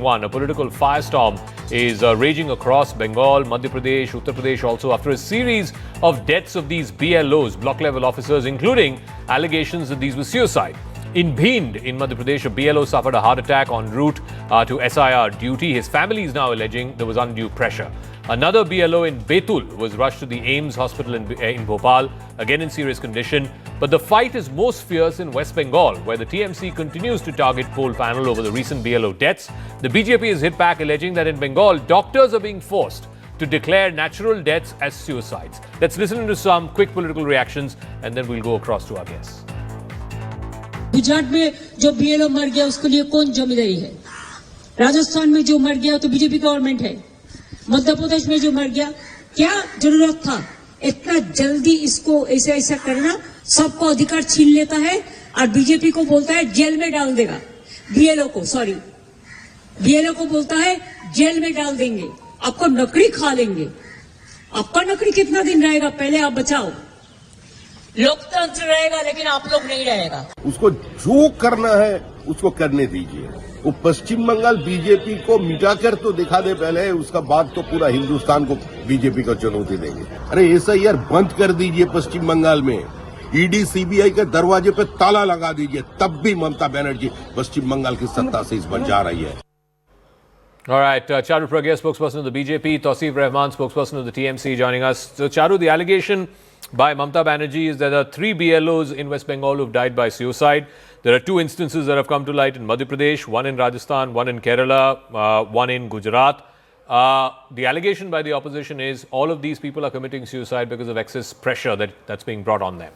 one. A political firestorm is raging across Bengal, Madhya Pradesh, Uttar Pradesh also after a series of deaths of these BLOs, block level officers, including allegations that these were suicide. In Bhind, in Madhya Pradesh, a BLO suffered a heart attack en route to SIR duty. His family is now alleging there was undue pressure. Another BLO in Betul was rushed to the AIIMS hospital in Bhopal, again in serious condition. But the fight is most fierce in West Bengal, where the TMC continues to target poll panel over the recent BLO deaths. The BJP has hit back, alleging that in Bengal, doctors are being forced to declare natural deaths as suicides. Let's listen to some quick political reactions, and then we'll go across to our guests. Gujarat में जो BLO मर गया उसके लिए कौन जिम्मेदारी है? राजस्थान में जो मर गया तो बीजेपी गवर्नमेंट है. मध्य प्रदेश में जो मर गया, क्या जरूरत था इतना जल्दी इसको ऐसा करना? सबको अधिकार छीन लेता है और बीजेपी को बोलता है जेल में डाल देगा. बीएलओ को बोलता है जेल में डाल देंगे, आपको नकड़ी खा लेंगे. आपका नकड़ी कितना दिन रहेगा? पहले आप बचाओ. लोकतंत्र रहेगा लेकिन आप लोग नहीं रहेगा. उसको जो करना है उसको करने दीजिए. वो पश्चिम बंगाल बीजेपी को मिटाकर तो दिखा दे पहले, उसका बाद तो पूरा हिंदुस्तान को बीजेपी को चुनौती देंगे. अरे ऐसा यार बंद कर दीजिए. पश्चिम बंगाल में ईडी सीबीआई के दरवाजे पे ताला लगा दीजिए, तब भी ममता बनर्जी पश्चिम बंगाल की सत्ता से इस बार जा रही है. All right, Charu Pragya, spokesperson of the BJP, Tausif Rahman, spokesperson of the TMC, joining us. So, Charu, the allegation by Mamata Banerjee is that there are 3 BLOs in West Bengal who've died by suicide. There are 2 instances that have come to light in Madhya Pradesh, one in Rajasthan, one in Kerala, one in Gujarat. The allegation by the opposition is all of these people are committing suicide because of excess pressure that's being brought on them.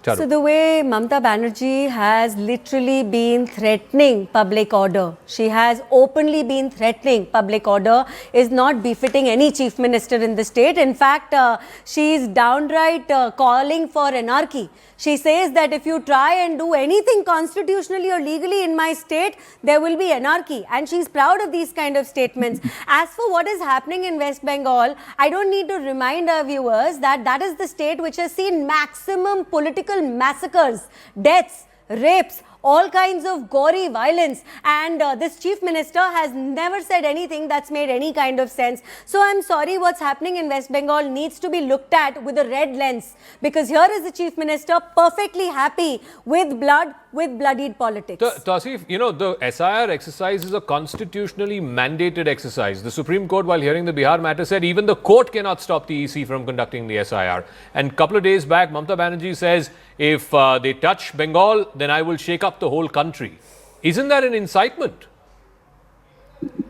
So the way Mamata Banerjee has literally been threatening public order, she has openly been threatening public order, is not befitting any chief minister in the state. In fact, she is downright calling for anarchy. She says that if you try and do anything constitutionally or legally in my state, there will be anarchy. And she's proud of these kind of statements. As for what is happening in West Bengal, I don't need to remind our viewers that that is the state which has seen maximum political massacres, deaths, rapes, all kinds of gory violence, and this chief minister has never said anything that's made any kind of sense. So I'm sorry, what's happening in West Bengal needs to be looked at with a red lens, because here is the chief minister perfectly happy with blood, with bloodied politics. Tausif, you know, the SIR exercise is a constitutionally mandated exercise. The Supreme Court, while hearing the Bihar matter, said even the court cannot stop the EC from conducting the SIR. And a couple of days back, Mamata Banerjee says, if they touch Bengal, then I will shake up the whole country. Isn't that an incitement?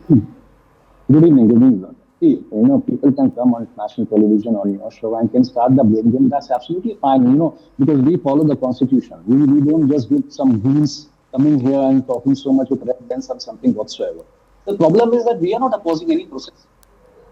Good evening. See, people can come on national television on your show and can start the blame game. That's absolutely fine, because we follow the constitution. We don't just give some goons coming here and talking so much with reference or something whatsoever. The problem is that we are not opposing any process.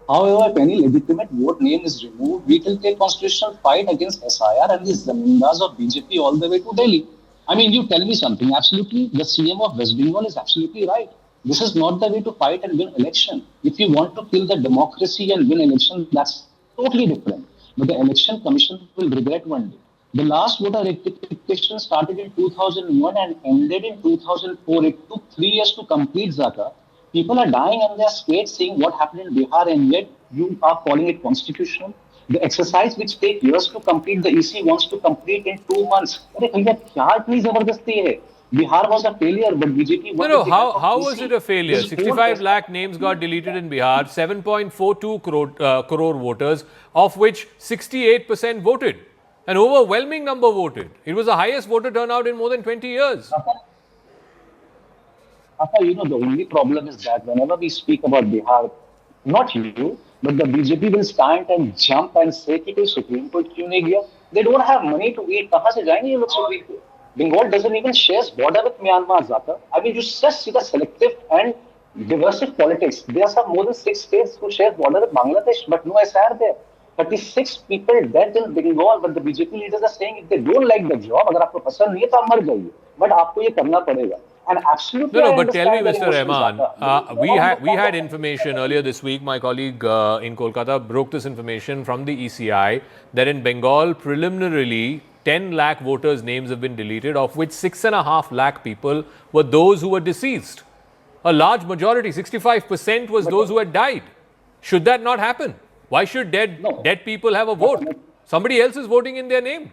However, if any legitimate vote name is removed, we will take constitutional fight against SIR and the zamindars of BJP all the way to Delhi. I mean, you tell me something. Absolutely, the CM of West Bengal is absolutely right. This is not the way to fight and win election. If you want to kill the democracy and win election, that's totally different. But the election commission will regret one day. The last voter rectification started in 2001 and ended in 2004. It took 3 years to complete, Zaka. People are dying and they're scared seeing what happened in Bihar, and yet you are calling it constitutional. The exercise which takes years to complete, the EC wants to complete in 2 months. Bihar was a failure, but BJP... No, how was it a failure? 65 lakh names got deleted in Bihar, 7.42 crore voters, of which 68% voted. An overwhelming number voted. It was the highest voter turnout in more than 20 years. The only problem is that whenever we speak about Bihar, not you, but the BJP will stand and jump and say that the Supreme Court kyun nahi gaya? They don't have money to eat. Kahan se jayenge ye log Supreme Court? Bengal doesn't even share border with Myanmar, Zaka. I mean, you just see the selective and divisive politics. There are some more than 6 states who share border with Bangladesh, but no SIR there. 36 people dead in Bengal, but the BJP leaders are saying if they don't like the job, agar aapko pasand nahi hai, to aap mar jaiye. But aapko ye karna padega. And absolutely, no, but tell me, Mr. Rahman, we had information earlier this week. My colleague in Kolkata broke this information from the ECI that in Bengal, preliminarily, 10 lakh voters' names have been deleted, of which 6.5 lakh people were those who were deceased. A large majority, 65% was those who had died. Should that not happen? Why should dead people have a vote? Somebody else is voting in their name.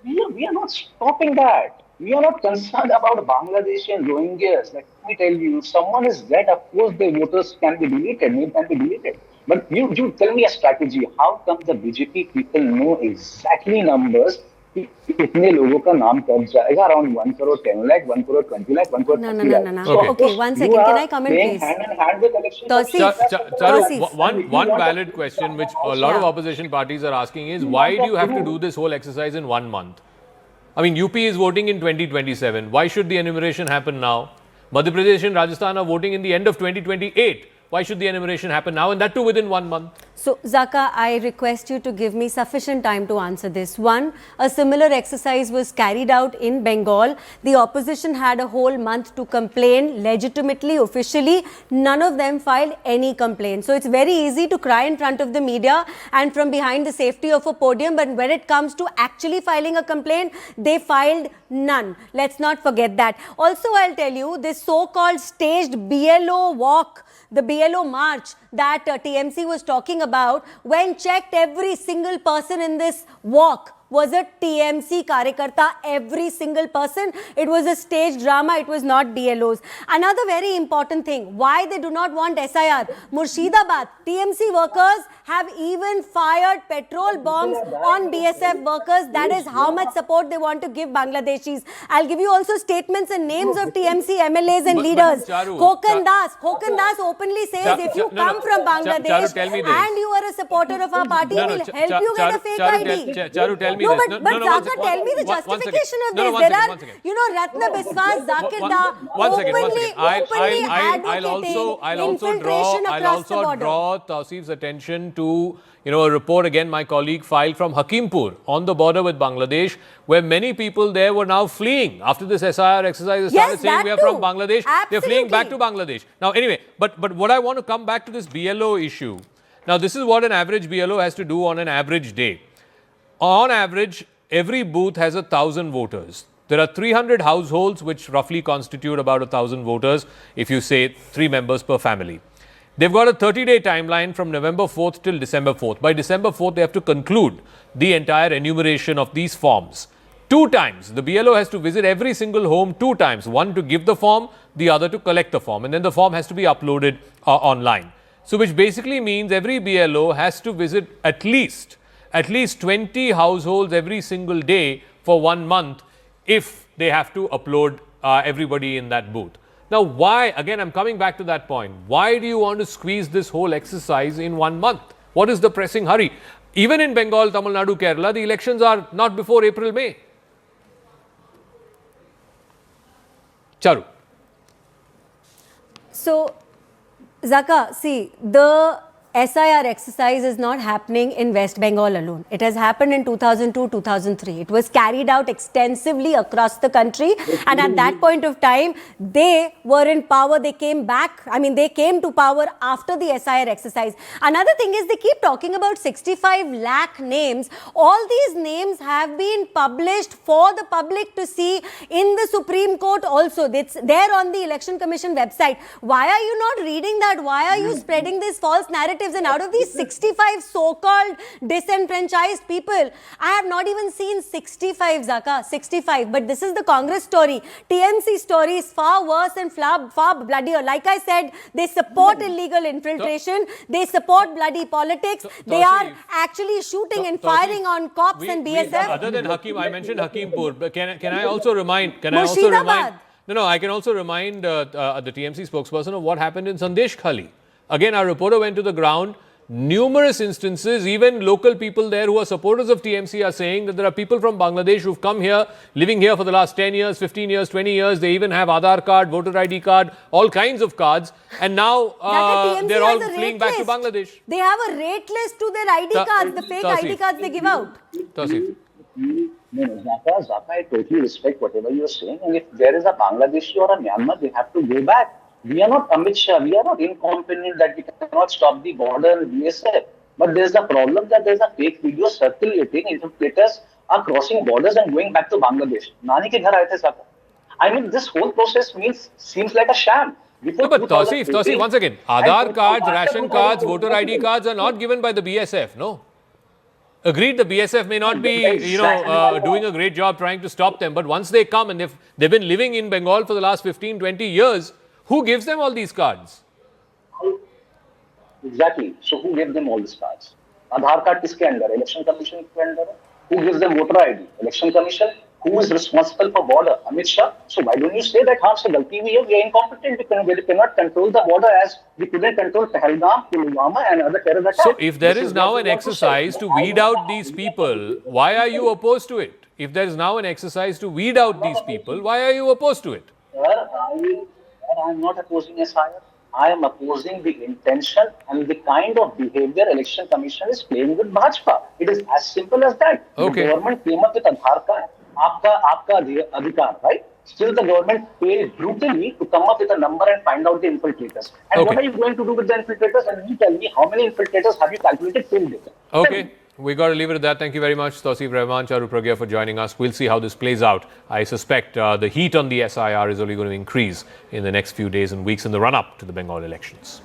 We are not stopping that. We are not concerned about Bangladeshi and Rohingyas. Let me tell you, if someone is dead, of course the voters can be deleted, name can be deleted. But you tell me a strategy. How come the BJP people know exactly numbers? कितने लोगों का नाम कब जाएगा? Around 1 crore 10 lakh, 1 crore 20 lakh, 1 crore 30 lakh. No. Okay. Okay, 1 second. Can I come in, please? Hand in hand with elections. Tausif. One valid question which a lot of opposition parties are asking is, why do you have to do this whole exercise in 1 month? I mean, UP is voting in 2027. Why should the enumeration happen now? Madhya Pradesh and Rajasthan are voting in the end of 2028. Why should the enumeration happen now, and that too within 1 month? So, Zaka, I request you to give me sufficient time to answer this. One, a similar exercise was carried out in Bengal. The opposition had a whole month to complain legitimately, officially. None of them filed any complaint. So, it's very easy to cry in front of the media and from behind the safety of a podium. But when it comes to actually filing a complaint, they filed none. Let's not forget that. Also, I'll tell you, this so-called staged BLO walk, the BLO march that TMC was talking about, when checked, every single person in this walk was a TMC Karyakarta, every single person. It was a stage drama, it was not BLOs. Another very important thing, why they do not want SIR. Murshidabad, TMC workers have even fired petrol bombs on BSF workers. That is how much support they want to give Bangladeshis. I'll give you also statements and names of TMC MLAs and leaders. Khokan Das openly says, if you come from Bangladesh and you are a supporter of our party, we'll help you get a fake ID. Charu, tell me no, this. But Zaka, tell me the justification of this. There are, Ratna Biswas, Zakir Da, openly advocating infiltration across the border. Draw Tausif's attention to, a report again my colleague filed from Hakimpur on the border with Bangladesh, where many people there were now fleeing after this SIR exercise started saying we are from Bangladesh. They're fleeing back to Bangladesh. Now, anyway, but what I want to come back to this BLO issue. Now, this is what an average BLO has to do on an average day. On average, every booth has 1,000 voters. There are 300 households, which roughly constitute about 1,000 voters, if you say 3 members per family. They've got a 30-day timeline from November 4th till December 4th. By December 4th, they have to conclude the entire enumeration of these forms. 2 times. The BLO has to visit every single home 2 times. One to give the form, the other to collect the form. And then the form has to be uploaded online. So, which basically means every BLO has to visit at least 20 households every single day for 1 month if they have to upload everybody in that booth. Now, why, again, I'm coming back to that point. Why do you want to squeeze this whole exercise in 1 month? What is the pressing hurry? Even in Bengal, Tamil Nadu, Kerala, the elections are not before April, May. Charu. So, Zaka, see, the SIR exercise is not happening in West Bengal alone. It has happened in 2002, 2003. It was carried out extensively across the country. And at that point of time, they were in power. They came back. They came to power after the SIR exercise. Another thing is they keep talking about 65 lakh names. All these names have been published for the public to see in the Supreme Court also. It's there on the Election Commission website. Why are you not reading that? Why are you spreading this false narrative? And out of these 65 so-called disenfranchised people, I have not even seen 65, Zaka, 65. But this is the Congress story. TMC story is far worse and far bloodier. Like I said, they support illegal infiltration. They support bloody politics. They are actually shooting and firing on cops and BSF. Other than Hakim, I mentioned Hakimpur. But can I also remind? No, I can also remind the TMC spokesperson of what happened in Sandesh Khali. Again, our reporter went to the ground. Numerous instances, even local people there who are supporters of TMC are saying that there are people from Bangladesh who've come here, living here for the last 10 years, 15 years, 20 years. They even have Aadhaar card, voter ID card, all kinds of cards. And now they're all fleeing back to Bangladesh. They have a rate list to their ID cards, the fake ID cards they give out. Tausif. No, Zaka, I totally respect whatever you're saying. And if there is a Bangladeshi or a Myanmar, they have to go back. We are not Amit Shah. We are not incompetent that we cannot stop the border and BSF. But there's a problem that there's a fake video circulating. Infiltrators are crossing borders and going back to Bangladesh. Nani ke ghar aaye the, Zaka. I mean, this whole process seems like a sham. No, but Tausif, once again, Aadhaar cards, ration cards, voter ID cards are not given by the BSF, no? Agreed, the BSF may not be, doing a great job trying to stop them, but once they come and if they've been living in Bengal for the last 15, 20 years, who gives them all these cards? Exactly. So who gave them all these cards? Aadhaar card kiske under? Election Commission ke under? Who gives them voter ID? Election Commission. Who is responsible for border? Amit Shah. So why don't you say that haan se galti hui hai, we are incompetent, we cannot control the border as we couldn't control Pahalgam, Pulwama and other terror attacks. So if there is now an exercise to weed out these people, why are you opposed to it? If there is now an exercise to weed out these people, why are you opposed to it? Sir, I am not opposing SIR. I am opposing the intention and the kind of behavior Election Commission is playing with Bhajpa. It is as simple as that. Okay. The government came up with Aadhaar card. Aapka adhikar, right? Still the government failed brutally to come up with a number and find out the infiltrators. And what are you going to do with the infiltrators? And you tell me how many infiltrators have you calculated till date? Okay. We got to leave it at that. Thank you very much, Tausif Rahman, Charu Pragya, for joining us. We'll see how this plays out. I suspect the heat on the SIR is only going to increase in the next few days and weeks in the run-up to the Bengal elections.